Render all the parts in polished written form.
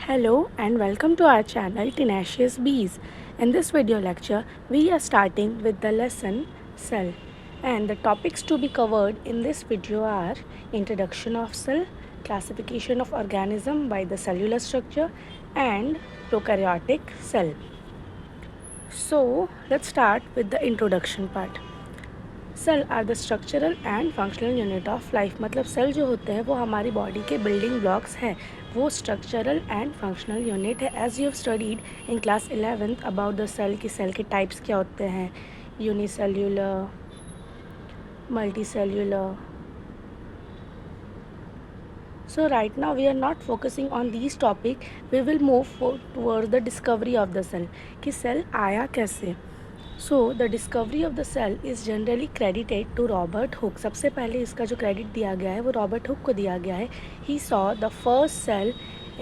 Hello and welcome to our channel Tenacious Bees. In this video lecture, we are starting with the lesson Cell, and the topics to be covered in this video are Introduction of Cell, Classification of Organism by the Cellular Structure, and Prokaryotic Cell. So let's start with the introduction part. Cell are the structural and functional unit of life. मतलब cell जो होते हैं वो हमारी body के building blocks हैं, वो structural and functional unit है। As you have studied in class 11th about the cell की सेल के टाइप्स क्या होते हैं, unicellular, multi cellular. So right now we are not focusing on these topic. We will move towards the discovery of the cell कि cell आया कैसे. So the discovery of the cell is generally credited to Robert Hooke. सबसे पहले इसका जो credit दिया गया है वो रॉबर्ट हुक को दिया गया है. He saw the first cell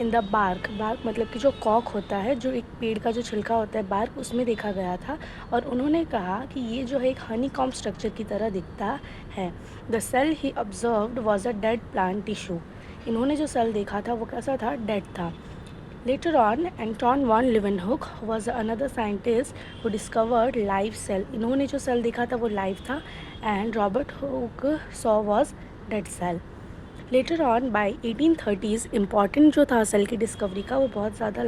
in the bark. bark मतलब कि जो कॉक होता है, जो एक पेड़ का जो छिलका होता है bark, उसमें देखा गया था और उन्होंने कहा कि ये जो है एक honeycomb स्ट्रक्चर की तरह दिखता है. The cell he observed was a dead plant tissue. इन्होंने जो सेल देखा था वो कैसा था, डेड था. Later on, Anton van Leeuwenhoek was another scientist who discovered live cell. इन्होंने जो सेल देखा था वो लाइव था and Robert Hooke saw was dead cell. Later on, by 1830s, important जो था सेल की डिस्कवरी का वो बहुत ज़्यादा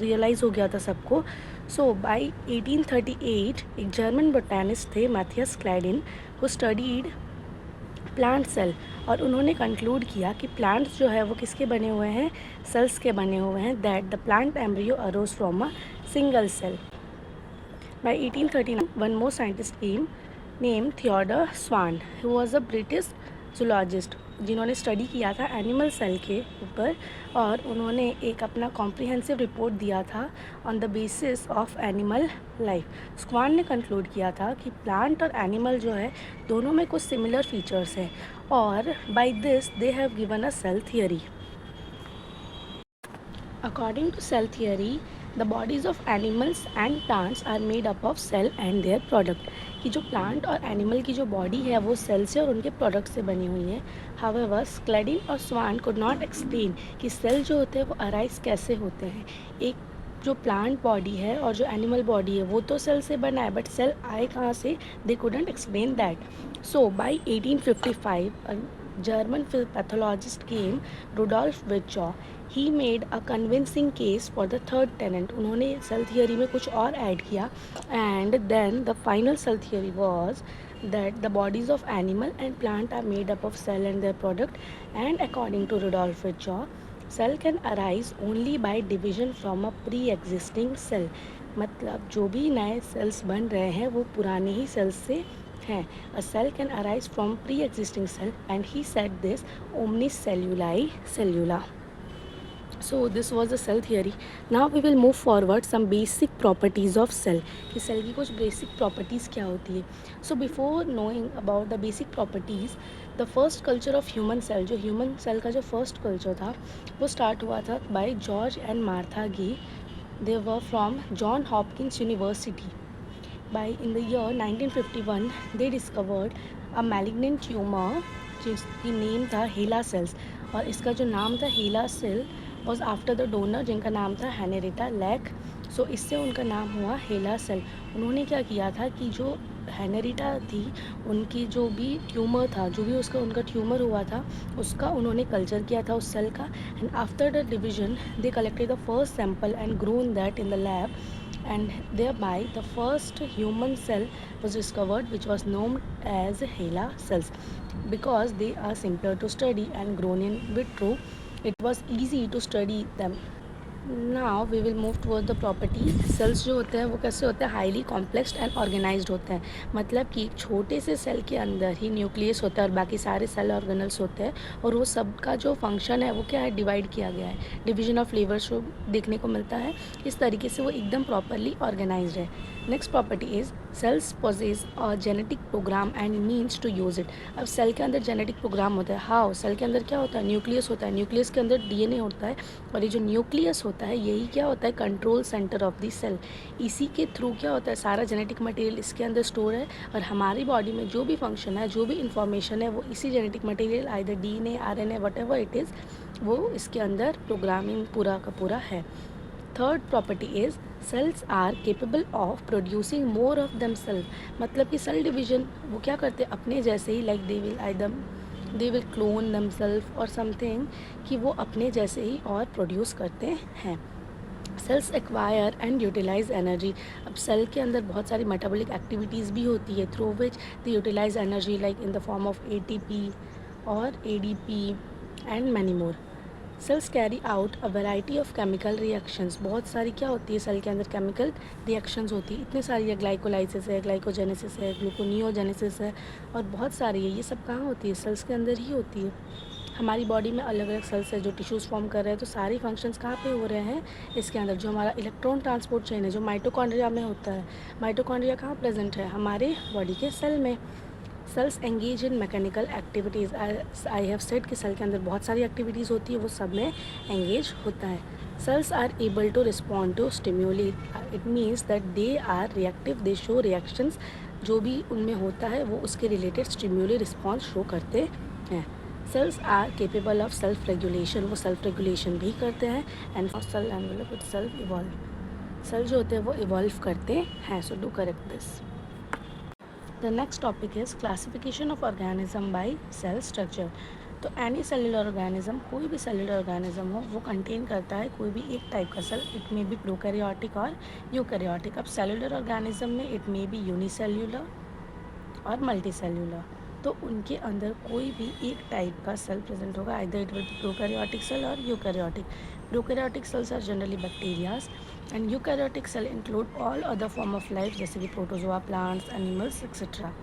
रियलाइज़ हो गया था सबको. सो बाय 1838 एक जर्मन बोटानिस्ट थे Matthias Schleiden who studied plant cell, और उन्होंने कंक्लूड किया कि प्लांट्स जो है वो किसके बने हुए हैं, सेल्स के बने हुए हैं. That the plant embryo arose from a single cell. By 1839 one more scientist came name Theodor Schwann, who was a British zoologist, जिन्होंने स्टडी किया था एनिमल सेल के ऊपर, और उन्होंने एक अपना कॉम्प्रिहेंसिव रिपोर्ट दिया था on the basis of animal life. Schwann ने कंक्लूड किया था कि प्लांट और एनिमल जो है दोनों में कुछ सिमिलर फीचर्स हैं, और by this they have given a cell theory. According to cell theory, the bodies of animals and plants are made up of cell and their product. कि जो प्लांट और एनिमल की जो बॉडी है वो cell से और उनके प्रोडक्ट से बनी हुई है. हावेवर स्क्लेडिन और स्वान कुड नॉट एक्सप्लेन कि सेल जो होते हैं वो अराइज कैसे होते हैं. एक जो प्लांट बॉडी है और जो एनिमल बॉडी है वो तो सेल से बना है, बट सेल आए कहाँ से, they couldn't explain that. So by 1855 German pathologist came, Rudolf Virchow. He made a convincing case for the third tenet. उन्होंने सेल थियरी में कुछ और ऐड किया, and then the final cell theory was that the bodies of animal and plant are made up of cell and their product, and according to Rudolf Virchow, cell can arise only by division from a pre-existing cell. मतलब जो भी नए sales बन रहे हैं वो पुराने ही sales से हैं. A cell can arise from pre-existing cell, and he said this omnis celluli cellula. So this was the cell theory. Now we will move forward some basic properties of cell. कि cell की कुछ basic properties क्या होती है. So before knowing about the basic properties, the first culture of human cell, जो human cell का जो first culture था वो स्टार्ट हुआ था by George and Martha Gey. They were from John Hopkins University. In the year 1951 they discovered a malignant tumor जिसकी name था HeLa cells, और इसका जो नाम था HeLa cell was after the donor जिनका नाम था हैनरिटा लैक. सो इससे उनका नाम हुआ हेला सेल. उन्होंने क्या किया था कि जो हैनरिटा थी उनकी जो भी ट्यूमर था, जो भी उसका उनका ट्यूमर हुआ था उसका उन्होंने कल्चर किया था उस सेल का, and after the division they collected the first sample and grown that in the lab, and thereby the first human cell was discovered, which was known as HeLa cells. Because they are simpler to study and grown in vitro, it was easy to study them. Now we will move toward the properties. Cells जो होते हैं वो कैसे होते हैं, highly complex and organised होते हैं. मतलब कि छोटे से सेल के अंदर ही न्यूक्लियस होता है और बाकी सारे सेल ऑर्गेनल्स होते हैं, और वो सब का जो फंक्शन है वो क्या है, डिवाइड किया गया है. डिवीजन ऑफ लेबर जो देखने को मिलता है, इस तरीके से वो एकदम प्रॉपरली ऑर्गेनाइज्ड है. Next property is cells possess a genetic program and means to use it. अब सेल के अंदर जेनेटिक प्रोग्राम होता है. हाउ, सेल के अंदर क्या होता है, न्यूक्लियस होता है. न्यूक्लियस के अंदर डीएनए होता है, और ये जो न्यूक्लियस होता होता है, यही क्या होता है, control centre of the cell. इसी के थ्रू क्या होता है, सारा जेनेटिक मटेरियल इसके अंदर स्टोर है, और हमारी बॉडी में जो भी फंक्शन है, जो भी इंफॉर्मेशन है, वो इसी genetic material, either DNA, RNA, whatever it is, वो इसके अंदर प्रोग्रामिंग पूरा का पूरा है। Third property is cells are capable of producing more of them self. मतलब कि सेल डिवीजन वो क्या करते हैं, अपने जैसे ही, like they will clone them self और समथिंग, कि वो अपने जैसे ही और प्रोड्यूस करते हैं। Cells acquire and utilize energy. अब सेल के अंदर बहुत सारी मेटाबॉलिक एक्टिविटीज़ भी होती है, through which they utilize energy, like in the form of ATP और ADP and many more. Cells carry out a variety of chemical reactions. बहुत सारी क्या होती है सेल के अंदर, केमिकल रिएक्शंस होती है, इतनी सारी है, ग्लाइकोलाइसिस है, ग्लाइकोजेनेसिस है, ग्लूकोनियोजेनेसिस है, और बहुत सारी है। ये सब कहाँ होती है, सेल्स के अंदर ही होती है। हमारी बॉडी में अलग अलग सेल्स है जो टिश्यूज़ फॉर्म कर रहे हैं, तो सारी फंक्शंस कहाँ पे हो रहे हैं, इसके अंदर। जो हमारा इलेक्ट्रॉन ट्रांसपोर्ट चेन है, जो माइटोकॉन्ड्रिया में होता है, माइटोकॉन्ड्रिया कहाँ प्रेजेंट है, हमारे बॉडी के सेल में। Cells engage in mechanical activities. I have said कि सेल के अंदर बहुत सारी एक्टिविटीज़ होती है, वो सब में एंगेज होता है। Cells are able to respond to stimuli. It means that they are reactive, they show reactions, जो भी उनमें होता है वो उसके रिलेटेड स्टिम्यूली रिस्पॉन्स शो करते हैं। Cells are capable of self regulation, वो सेल्फ रेगुलेशन भी करते हैं। And cell envelope with self evolve, cell जो होते हैं वो इवॉल्व करते हैं। So do correct this. The next topic is classification of organism by cell structure. तो एनी सेलुलर ऑर्गेनिज्म, कोई भी सेलुलर ऑर्गेनिज्म हो, वो कंटेन करता है कोई भी एक टाइप का cell. It may be prokaryotic और यूकैरियोटिक। अब सेलुलर ऑर्गेनिज्म में इट मे बी यूनिसेल्युलर और मल्टी सेल्युलर, तो उनके अंदर कोई भी एक टाइप का सेल प्रेजेंट होगा, either it will be prokaryotic cell और eukaryotic. Prokaryotic cells are generally bacterias and eukaryotic cell include all other form of life, जैसे कि प्रोटोजोआ, प्लांट्स, एनिमल्स एक्सेट्रा।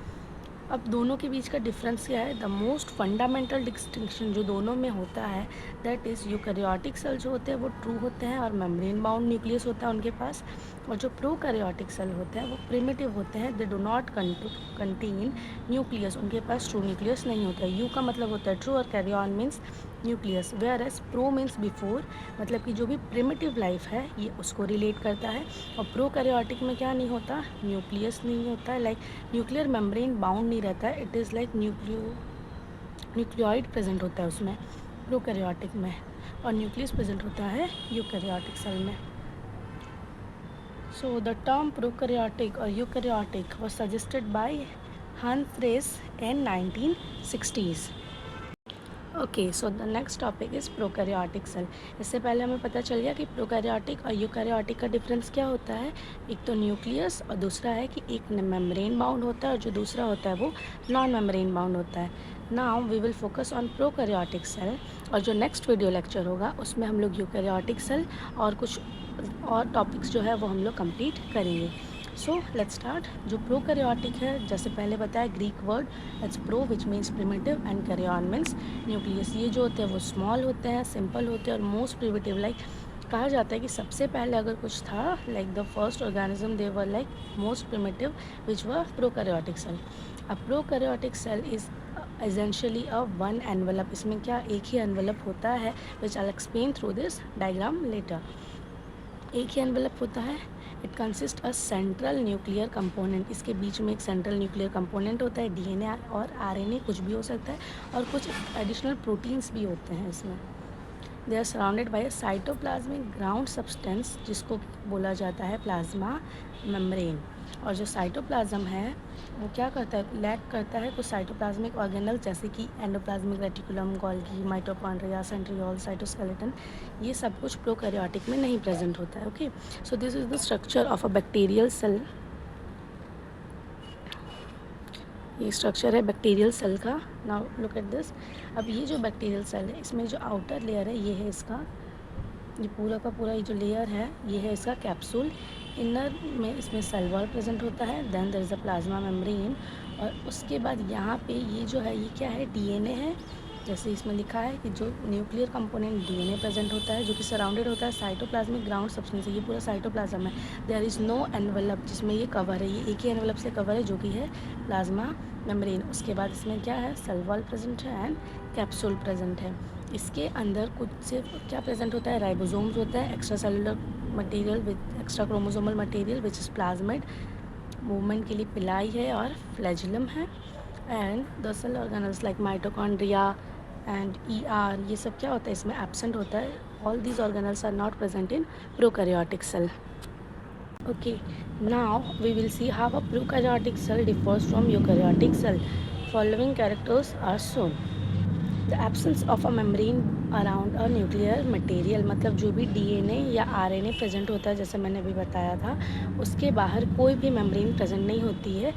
अब दोनों के बीच का डिफरेंस क्या है, द मोस्ट फंडामेंटल डिस्टिंक्शन जो दोनों में होता है, दैट इज़ यूकैरियोटिक सेल जो होते हैं वो ट्रू होते हैं और मेम्ब्रेन बाउंड न्यूक्लियस होता है उनके पास, और जो प्रोकैरियोटिक सेल होते हैं वो प्रिमिटिव होते हैं, they do not contain nucleus, उनके पास ट्रू न्यूक्लियस नहीं होता है। यू का मतलब होता है ट्रू और karyon means nucleus, whereas pro means before, मतलब कि जो भी प्रिमिटिव लाइफ है ये उसको रिलेट करता है। और प्रोकैरियोटिक में क्या नहीं होता, न्यूक्लियस नहीं होता है, लाइक न्यूक्लियर मेम्ब्रेन बाउंड नहीं रहता है, it is like nucleoid present होता है उसमें प्रोकैरियोटिक में, और न्यूक्लियस प्रेजेंट होता है यूकैरियोटिक सेल में। So the term prokaryotic or eukaryotic was suggested by Humphreys in 1960s. Okay, so the next topic is prokaryotic cell. इससे पहले हमें पता चल गया कि प्रोकैरियोटिक और यूकैरियोटिक का डिफरेंस क्या होता है। एक तो न्यूक्लियस, और दूसरा है कि एक मेम्ब्रेन बाउंड होता है और जो दूसरा होता है वो नॉन मेम्ब्रेन बाउंड होता है। Now we will focus on prokaryotic cell, और जो नेक्स्ट वीडियो लेक्चर होगा उसमें हम लोग यूकैरियोटिक सेल और कुछ और टॉपिक्स जो है वो हम लोग कंप्लीट करेंगे। So let's start. जो प्रोकैरियोटिक है, जैसे पहले बताया, Greek word it's pro which means primitive and karyon means nucleus. ये जो होते हैं वो स्मॉल होते हैं, सिंपल होते हैं और मोस्ट प्रिमिटिव। लाइक कहा जाता है कि सबसे पहले अगर कुछ था, like the first organism they were like most primitive which were prokaryotic cell. A prokaryotic cell is essentially a one envelope. इसमें क्या, एक ही एनवेलप होता है, which I will explain through this diagram later. एक ही एनवेलप होता है। It consist a central nuclear component, इसके बीच में एक सेंट्रल न्यूक्लियर कंपोनेंट होता है, DNA और RNA कुछ भी हो सकता है, और कुछ एडिशनल प्रोटीन्स भी होते हैं इसमें। They are surrounded by a cytoplasmic ground substance, जिसको बोला जाता है प्लाज्मा मेम्ब्रेन। और जो साइटोप्लाज्म है वो क्या करता है, लैक करता है कुछ साइटोप्लाज्मिक ऑर्गेनल, जैसे कि endoplasmic reticulum, Golgi, mitochondria, centriole, cytoskeleton. ये सब कुछ प्रोकैरियोटिक में नहीं प्रेजेंट होता है। Okay, so this is the structure of a bacterial cell. ये स्ट्रक्चर है बैक्टीरियल सेल का। Now look at this. अब ये जो बैक्टीरियल सेल है, इसमें जो आउटर लेयर है ये है इसका, ये पूरा का पूरा ये जो लेयर है ये है इसका कैप्सूल। इनर में इसमें सेल वॉल प्रेजेंट होता है, then there is a plasma membrane, और उसके बाद यहाँ पे ये जो है ये क्या है, DNA है। जैसे इसमें लिखा है कि जो न्यूक्लियर कंपोनेंट DNA प्रेजेंट होता है, जो कि सराउंडेड होता है साइटोप्लाज्मिक ग्राउंड सब्सटेंस। ये पूरा साइटोप्लाज्म है। देयर इज़ नो एनवेलप, जिसमें ये कवर है, ये एक ही एनवेलप से कवर है जो कि है प्लाज्मा मेम्ब्रेन। उसके बाद इसमें क्या है, सेल वॉल प्रेजेंट है एंड कैप्सूल प्रेजेंट है। इसके अंदर कुछ सिर्फ क्या प्रेजेंट होता है, राइबोसोम्स होता है, extra cellular material with extra chromosomal material which is plasmid, movement के लिए पिलाई है और फ्लैजिलम है, and the cell organelles like mitochondria and ER, ये सब क्या होता है, इसमें एब्सेंट होता है. All these organelles are not present in prokaryotic cell. Okay, now we will see how a prokaryotic cell differs from eukaryotic cell. Following characters are shown. The absence of a membrane around a nuclear material, मतलब जो भी DNA या RNA present होता है, जैसे मैंने अभी बताया था, उसके बाहर कोई भी मेम्ब्रेन प्रेजेंट नहीं होती है.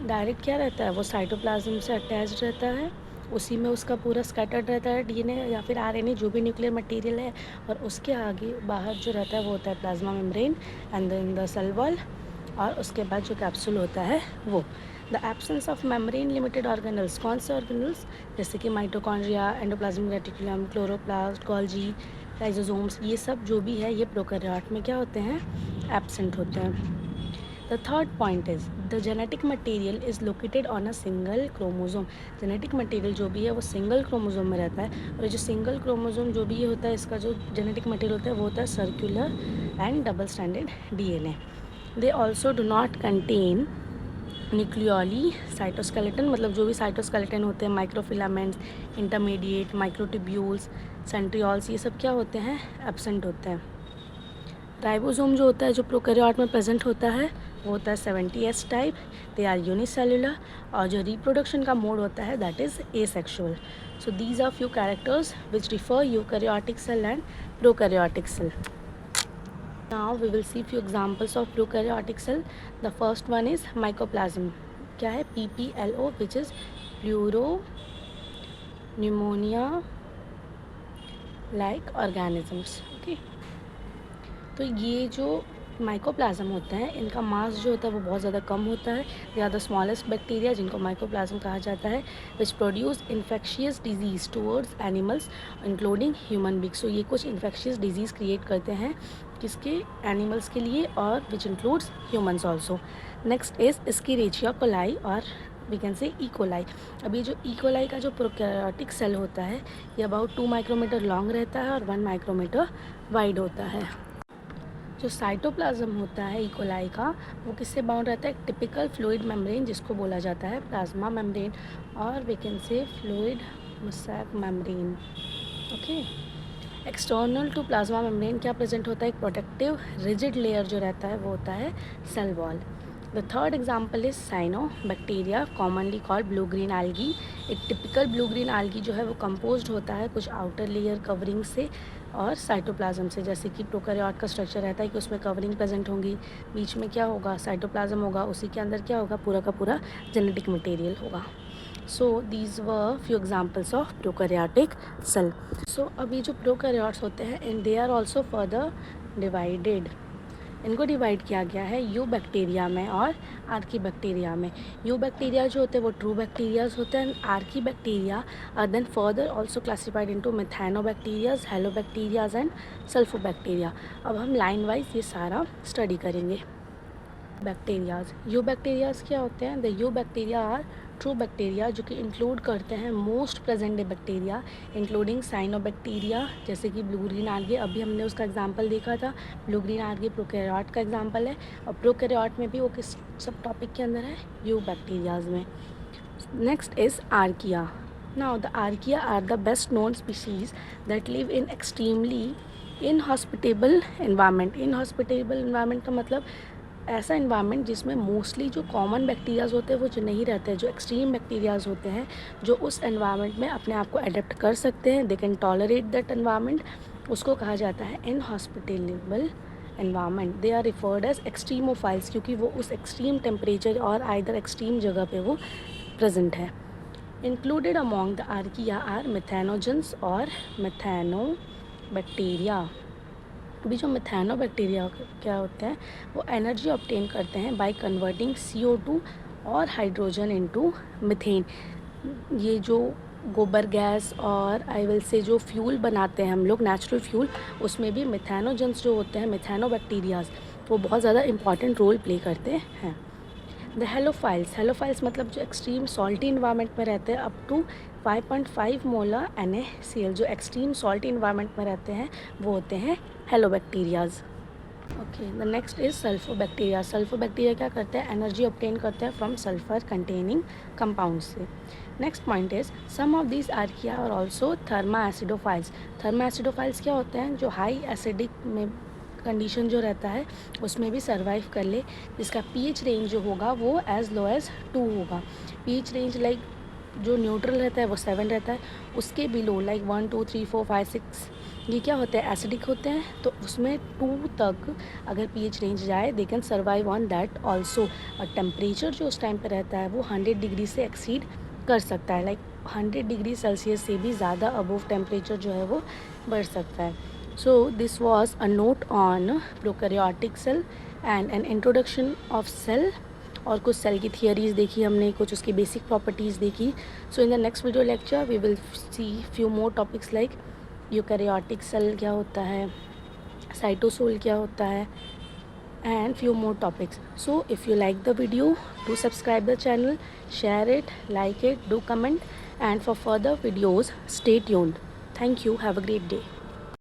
डायरेक्ट क्या रहता है, वो साइटोप्लाज्म से अटैच रहता है, उसी में उसका पूरा स्कैटर्ड रहता है DNA या फिर RNA, जो भी न्यूक्लियर मटेरियल है, और उसके आगे बाहर जो रहता है वो होता है plasma membrane and then the cell wall, और उसके बाद जो कैप्सूल होता है वो. The absence of membrane limited organelles, कौन से ऑर्गेनल्स, जैसे कि mitochondria, endoplasmic reticulum, chloroplast, Golgi, lysosomes, ये सब जो भी है ये प्रोकैरियोट में क्या होते हैं, एब्सेंट होते हैं. The third point is the genetic material is located on a single chromosome. Genetic material जो भी है वो सिंगल क्रोमोसोम में रहता है, और जो सिंगल क्रोमोसोम जो भी ये होता है, इसका जो जेनेटिक मटेरियल होता है वो होता है circular and double standard DNA. They also do not contain nucleoli cytoskeleton, मतलब जो भी साइटोस्केलेटन होते हैं, माइक्रोफिलामेंट्स, इंटरमीडिएट, माइक्रोट्यूब्यूल्स, सेंट्रियोल्स, ये सब क्या होते हैं, एब्सेंट होते हैं. राइबोसोम जो होता है, जो प्रोकैरियोट में प्रेजेंट होता है, वो होता है 70S type. They are unicellular, और जो रिप्रोडक्शन का मोड होता है that is asexual. So these are few characters which differ eukaryotic cell and prokaryotic cell. Now we will see few examples of prokaryotic cell. The first one is mycoplasma. क्या है, PPLO, which is pleuro pneumonia like organisms. Okay, तो ये जो mycoplasma होते हैं, इनका मास जो होता है वो बहुत ज़्यादा कम होता है. They are the smallest bacteria, जिनको माइकोप्लाज्म कहा जाता है, which produce infectious disease towards animals including human beings. तो ये कुछ इन्फेक्शियस डिजीज़ क्रिएट करते हैं, किसके, एनिमल्स के लिए, और which includes humans also. Next is Escherichia coli, और we can say E coli. अब ये जो ई कोलाई का जो प्रोकैरियोटिक सेल होता है, ये अबाउट 2 माइक्रोमीटर लॉन्ग रहता है और 1 माइक्रोमीटर वाइड होता है. जो साइटोप्लाज्म होता है ई कोलाई का, वो किससे बाउंड रहता है, एक टिपिकल फ्लूइड मेम्ब्रेन जिसको बोला जाता है प्लाज्मा मेम्ब्रेन, और we can say fluid mosaic membrane. Okay, external to plasma membrane क्या प्रेजेंट होता है, एक प्रोटेक्टिव रिजिड लेयर जो रहता है वो होता है cell wall. The third example is cyanobacteria, commonly called blue green algae. एक टिपिकल ब्लू ग्रीन एल्गी जो है वो कंपोज्ड होता है कुछ आउटर लेयर कवरिंग से और साइटोप्लाज्म से. जैसे कि प्रोकैरियोट का स्ट्रक्चर रहता है कि उसमें कवरिंग प्रेजेंट होंगी, बीच में क्या होगा, साइटोप्लाज्म होगा, उसी के अंदर क्या होगा, पूरा का पूरा जेनेटिक मटेरियल होगा. So these were few examples of prokaryotic cell. So अभी जो प्रोकैरियोट्स होते हैं, and they are also further divided. इनको डिवाइड किया गया है यू बैक्टीरिया में और आर्की बैक्टीरिया में. यू बैक्टीरिया जो होते हैं वो ट्रू बैक्टीरियाज होते हैं, archaebacteria are then further also classified into methanobacterias, halobacterias and sulfobacteria. अब हम लाइन वाइज ये सारा स्टडी करेंगे. बैक्टीरियाज, यू बैक्टीरियाज क्या होते हैं, the eubacteria are true bacteria जो कि इंक्लूड करते हैं most present day bacteria including cyanobacteria, जैसे कि ब्लू ग्रीन आल्गे, अभी हमने उसका एग्जांपल देखा था. ब्लू ग्रीन आल्गे प्रोकैरियोट का एग्जांपल है, और प्रोकैरियोट में भी वो किस सब टॉपिक के अंदर है, यू बैक्टीरियाज में. Next is archaea. Now the archaea are the best known species that live in extremely inhospitable environment. Inhospitable environment का मतलब ऐसा इन्वायरमेंट जिसमें मोस्टली जो कॉमन बैक्टीरियाज होते हैं वो जो नहीं रहते हैं, जो एक्सट्रीम बैक्टीरियाज होते हैं जो उस एनवायरनमेंट में अपने आप को अडेप्ट कर सकते हैं, they can tolerate that environment, उसको कहा जाता है inhospitable environment. They are referred as extremophiles, क्योंकि वो उस एक्सट्रीम टेम्परेचर और आइदर एक्सट्रीम जगह पे वो प्रेजेंट है. Included among the archaea are methanogens और मिथेनोबैक्टीरिया. अभी जो मिथेनोबैक्टीरिया क्या होते हैं, वो एनर्जी ऑब्टेन करते हैं बाय कन्वर्टिंग CO2 और हाइड्रोजन इनटू मीथेन. ये जो गोबर गैस और आई विल से जो फ्यूल बनाते हैं हम लोग, नेचुरल फ्यूल, उसमें भी मिथेनोजेंस जो होते हैं, मिथेनोबैक्टीरियाज, वो बहुत ज़्यादा इंपॉर्टेंट रोल प्ले करते हैं. द हेलोफाइल्स, हेलोफाइल्स मतलब जो एक्सट्रीम सॉल्टी इन्वायरमेंट में रहते हैं अप टू 5.5 मोलर NaCl। जो एक्सट्रीम सॉल्ट इन्वायरमेंट में रहते हैं वो होते हैं halobacterias. Okay, the next is sulfobacteria. Sulfobacteria क्या करते हैं, एनर्जी ऑब्टेन करते हैं फ्रॉम सल्फर कंटेनिंग कंपाउंड से। Next point is some of these archaea are also thermoacidophiles. Thermoacidophiles क्या होते हैं, जो हाई एसिडिक में कंडीशन जो रहता है उसमें भी सर्वाइव कर ले, जिसका pH रेंज जो होगा वो एज लो एज 2 होगा। pH रेंज लाइक जो न्यूट्रल रहता है वो 7 रहता है, उसके बिलो लाइक 1 2 3 4 5 6 ये क्या होते हैं, एसिडिक होते हैं। तो उसमें 2 तक अगर pH रेंज जाए they can survive on that also. और टेम्परेचर जो उस टाइम पे रहता है वो 100 डिग्री से एक्सीड कर सकता है, लाइक 100 डिग्री सेल्सियस से भी ज़्यादा अबोव टेम्परेचर जो है वो बढ़ सकता है। So this was a note on prokaryotic cell and an introduction of cell। और कुछ सेल की थियरीज देखी हमने, कुछ उसकी बेसिक प्रॉपर्टीज़ देखी। So in the next video lecture we will see few more topics like eukaryotic cell क्या होता है, साइटोसोल क्या होता है, and few more topics. So if you like the video, do subscribe the channel, share it, like it, do comment, and for further videos stay tuned. Thank you. Have a great day.